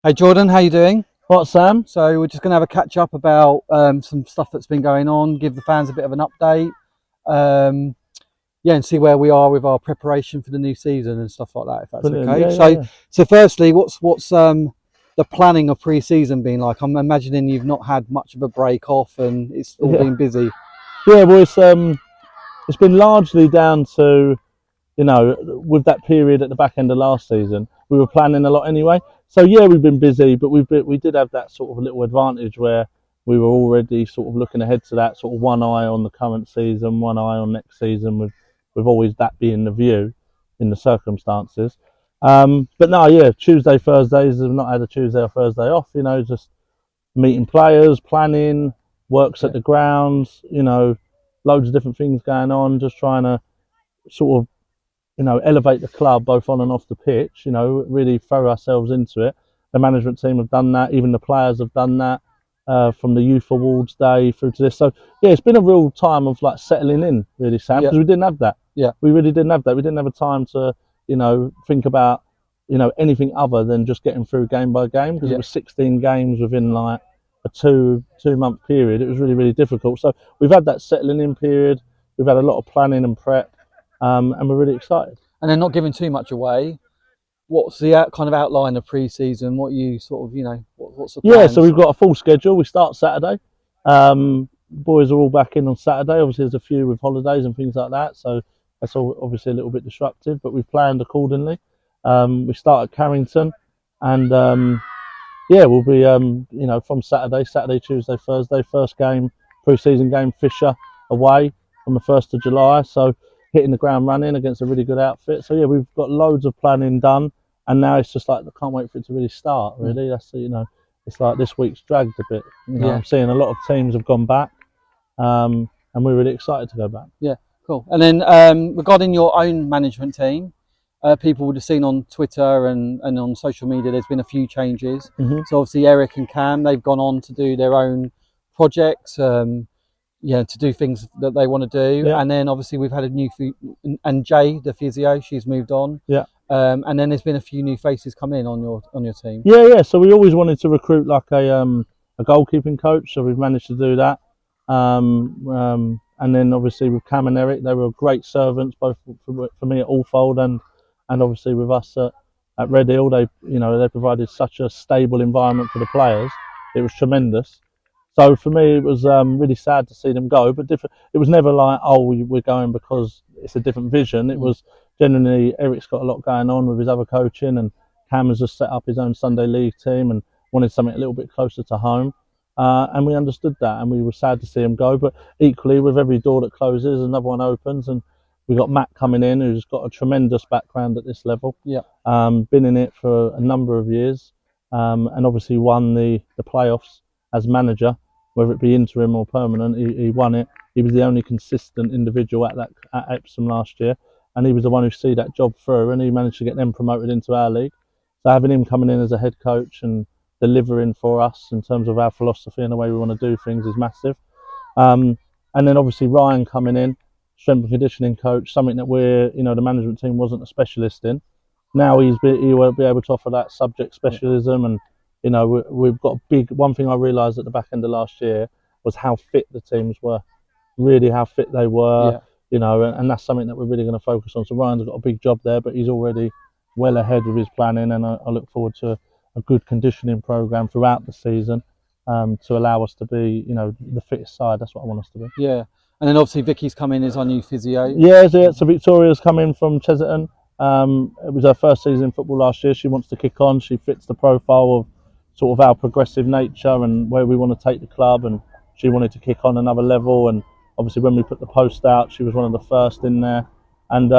Hey Jordan, how you doing? What, Sam? So we're just going to have a catch up about some stuff that's been going on, give the fans a bit of an update, um, yeah, and see where we are with our preparation for the new season and stuff like that. If that's Brilliant. okay. Yeah, yeah, So, yeah. so firstly, what's the planning of pre-season been like? I'm imagining you've not had much of a break off, and it's all Yeah, been busy. yeah. Well, it's been largely down to with that period at the back end of last season, we were planning a lot anyway. So yeah, we've been busy, but we did have that sort of a little advantage where we were already sort of looking ahead to that, sort of one eye on the current season, one eye on next season, with always that being the view in the circumstances. But no, yeah, Tuesday, Thursdays, we've not had a Tuesday or Thursday off. Just meeting players, planning, works Yeah, at the grounds. Loads of different things going on, just trying to sort of elevate the club both on and off the pitch, really throw ourselves into it. The management team have done that, even the players have done that, from the youth awards day through to this. So yeah, it's been a real time of like settling in, really, Sam, yeah, because we didn't have that. yeah, We really didn't have that. We didn't have a time to, think about, anything other than just getting through game by game, because it yeah. was 16 games within like a two month period. It was really, really difficult. So we've had that settling in period. We've had a lot of planning and prep, and we're really excited. And then not giving too much away. What's the kind of outline of pre-season? What you sort of, what's the Yeah, so plans? we've got a full schedule. We start Saturday. Boys are all back in on Saturday. Obviously, there's a few with holidays and things like that, so that's all obviously a little bit disruptive. But we've planned accordingly. We start at Carrington, and yeah, we'll be from Saturday, Tuesday, Thursday. First game, pre-season game, Fisher away on the 1st of July. So hitting the ground running against a really good outfit. So yeah, we've got loads of planning done, and now it's just like I can't wait for it to really start. Really, that's it's like this week's dragged a bit. Yeah. I'm seeing a lot of teams have gone back, and we're really excited to go back. Yeah, cool. And then regarding your own management team, people would have seen on Twitter and on social media, there's been a few changes. Hmm. So obviously Eric and Cam, they've gone on to do their own projects, to do things that they want to do. Yeah, And then obviously we've had a new, and Jay, the physio, she's moved on. yeah. And then there's been a few new faces come in on your team. Yeah, yeah. So we always wanted to recruit like a goalkeeping coach, so we've managed to do that. And then obviously with Cam and Eric, they were great servants both for me at Allfold and obviously with us at Red Hill. They provided such a stable environment for the players. It was tremendous. So for me, it was really sad to see them go, but different. It was never like, oh, we're going because it's a different vision. It Mm. was genuinely Eric's got a lot going on with his other coaching, and Cam has just set up his own Sunday League team and wanted something a little bit closer to home. And we understood that, and we were sad to see him go. But equally, with every door that closes, another one opens, and we got Matt coming in, who's got a tremendous background at this level. Yeah, Been in it for a number of years, and obviously won the playoffs as manager, whether it be interim or permanent. He won it. He was the only consistent individual at Epsom last year, and he was the one who see that job through, and he managed to get them promoted into our league. So having him coming in as a head coach and delivering for us in terms of our philosophy and the way we want to do things is massive. Um, and then obviously Ryan coming in, strength and conditioning coach, something that the management team wasn't a specialist in. Now he will be able to offer that subject yeah, specialism, and we've got a big one thing I realised at the back end of last year was how fit the teams were, really how fit they were, yeah. and that's something that we're really going to focus on. So Ryan's got a big job there, but he's already well ahead with his planning, and I look forward to a good conditioning program throughout the season, to allow us to be, the fittest side. That's what I want us to be. Yeah. And then obviously Vicky's come in as our new physio. Yeah, so Victoria's come in from Chesterton. It was her first season in football last year. She wants to kick on. She fits the profile of sort of our progressive nature and where we want to take the club. And she wanted to kick on another level. And obviously, when we put the post out, she was one of the first in there. And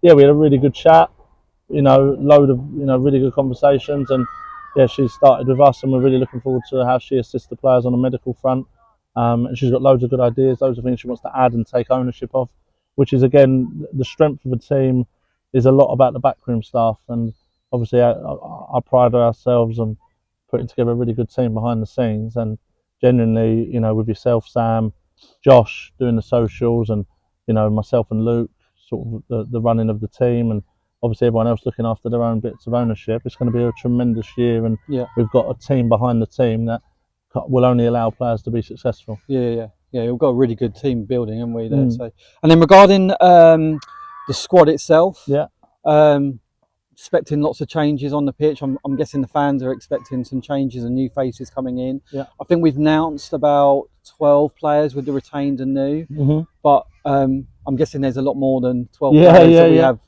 yeah, we had a really good chat. Load of really good conversations. And yeah, she started with us, and we're really looking forward to how she assists the players on the medical front. And she's got loads of good ideas, loads of things she wants to add and take ownership of, which is again the strength of the team is a lot about the backroom staff, and obviously I pride ourselves on putting together a really good team behind the scenes, and genuinely, with yourself, Sam, Josh doing the socials, and myself and Luke, sort of the running of the team, and obviously everyone else looking after their own bits of ownership, it's going to be a tremendous year, and Yeah. we've got a team behind the team that will only allow players to be successful. Yeah. We've got a really good team building, haven't we? There. So, and then regarding the squad itself, Yeah. Expecting lots of changes on the pitch. I'm guessing the fans are expecting some changes and new faces coming in. Yeah. I think we've announced about 12 players with the retained and new, but I'm guessing there's a lot more than 12 players that we have.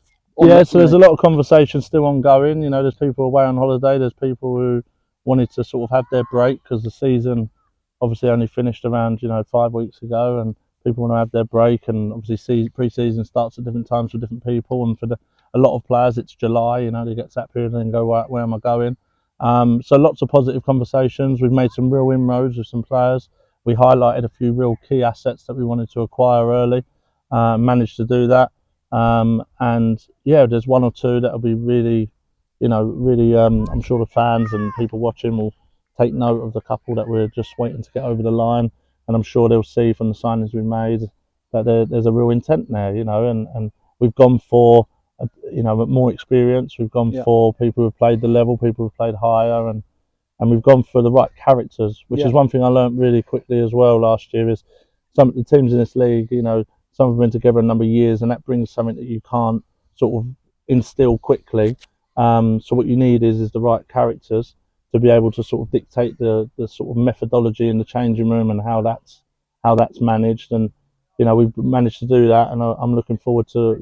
So there's a lot of conversation still ongoing. You know, there's people away on holiday. There's people who wanted to sort of have their break because the season obviously only finished around 5 weeks ago, and people want to have their break. And obviously, pre-season starts at different times for different people, and for a lot of players, it's July. You know, they get to that period and then go, where am I going? So lots of positive conversations. We've made some real inroads with some players. We highlighted a few real key assets that we wanted to acquire early. Managed to do that. And yeah, there's one or two that'll be really, I'm sure the fans and people watching will take note of the couple that we're just waiting to get over the line, and I'm sure they'll see from the signings we made that there's a real intent there, and we've gone for more experience. We've gone for people who've played the level, people who've played higher, and we've gone for the right characters, which is one thing I learned really quickly as well last year. Is some of the teams in this league, some have been together a number of years, and that brings something that you can't sort of instill quickly. So what you need is the right characters to be able to sort of dictate the sort of methodology in the changing room and how that's managed. And we've managed to do that, and I'm looking forward to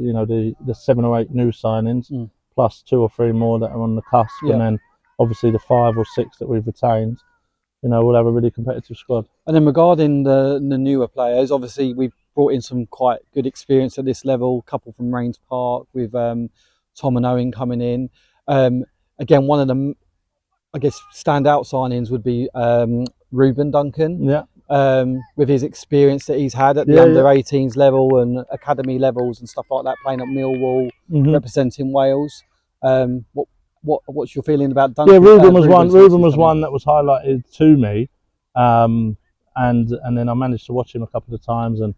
the 7 or 8 new signings, plus 2 or 3 more that are on the cusp, and then obviously the 5 or 6 that we've retained. We'll have a really competitive squad. And then regarding the newer players, obviously we've brought in some quite good experience at this level. A couple from Rains Park with Tom and Owen coming in. Again, one of the, I guess, standout signings would be Ruben Duncan. With his experience that he's had at the under-18s level and academy levels and stuff like that, playing at Millwall, representing Wales. What's your feeling about Duncan? Yeah, Ruben was one. Ruben was one that was highlighted to me, and then I managed to watch him a couple of times, and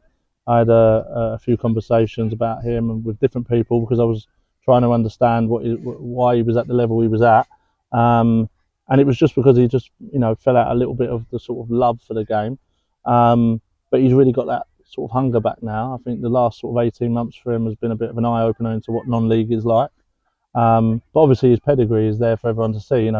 I had a few conversations about him and with different people because I was trying to understand why he was at the level he was at, and it was just because he just fell out a little bit of the sort of love for the game, but he's really got that sort of hunger back now. I think the last sort of 18 months for him has been a bit of an eye opener into what non-league is like. But obviously his pedigree is there for everyone to see.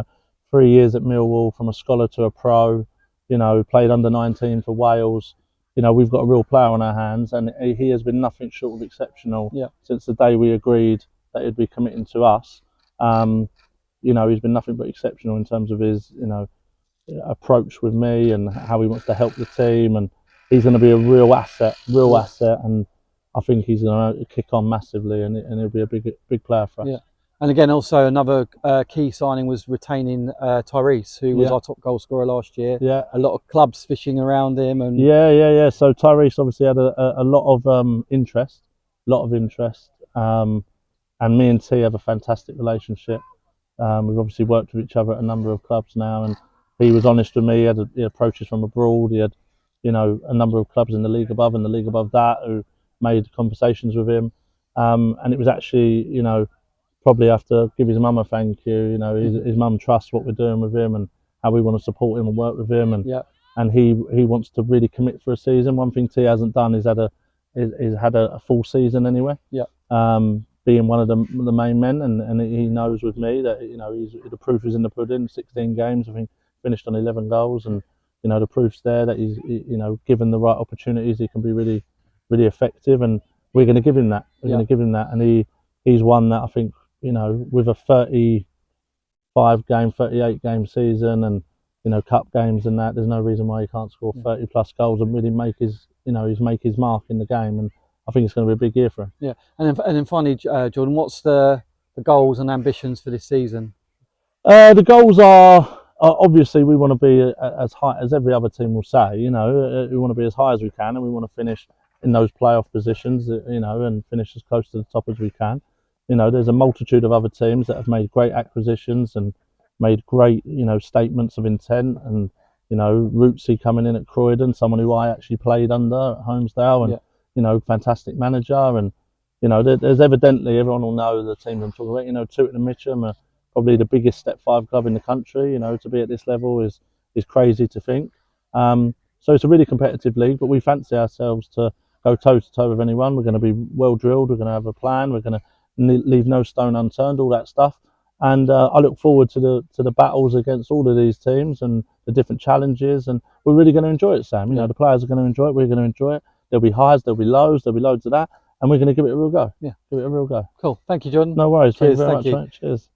3 years at Millwall, from a scholar to a pro, played under 19 for Wales. We've got a real player on our hands, and he has been nothing short of exceptional since the day we agreed that he'd be committing to us. He's been nothing but exceptional in terms of his approach with me and how he wants to help the team, and he's going to be a real asset, and I think he's going to kick on massively, and he'll be a big player for us. And again, also another key signing was retaining Tyrese, who was our top goal scorer last year. A lot of clubs fishing around him, and So Tyrese obviously had a lot of interest, and me and T have a fantastic relationship. We've obviously worked with each other at a number of clubs now, and he was honest with me. He had approaches from abroad. He had a number of clubs in the league above and the league above that who made conversations with him, and it was actually probably have to give his mum a thank you. His mum trusts what we're doing with him and how we want to support him and work with him, and he wants to really commit for a season. One thing T hasn't done is had a full season anyway. Being one of the main men, and he knows with me that the proof is in the pudding. 16 games, I think, finished on 11 goals, and the proof's there that he's given the right opportunities, he can be really, really effective, and we're going to give him that. We're going to give him that, and he's one that I think with a 38 game season and cup games and that, there's no reason why he can't score 30 plus goals and really make his mark in the game, and I think it's going to be a big year for him. And then finally, Jordan, what's the goals and ambitions for this season? The goals are obviously we want to be as high as every other team will say. We want to be as high as we can, and we want to finish in those playoff positions. And finish as close to the top as we can. There's a multitude of other teams that have made great acquisitions and made great statements of intent, and Rootsy coming in at Croydon, someone who I actually played under at Holmesdale, and fantastic manager, and you know, there's evidently, everyone will know the teams I'm talking about. You know, Tooting and Mitcham are probably the biggest Step 5 club in the country. You know, to be at this level is crazy to think. So it's a really competitive league, but we fancy ourselves to go toe to toe with anyone. We're going to be well drilled. We're going to have a plan. We're going to leave no stone unturned. All that stuff. And I look forward to the battles against all of these teams and the different challenges. And we're really going to enjoy it, Sam. You know, the players are going to enjoy it. We're going to enjoy it. There'll be highs, there'll be lows, there'll be loads of that, and we're going to give it a real go. Yeah. Give it a real go. Cool. Thank you, John. No worries. Cheers. Thank you very Thank much, you. mate. Cheers.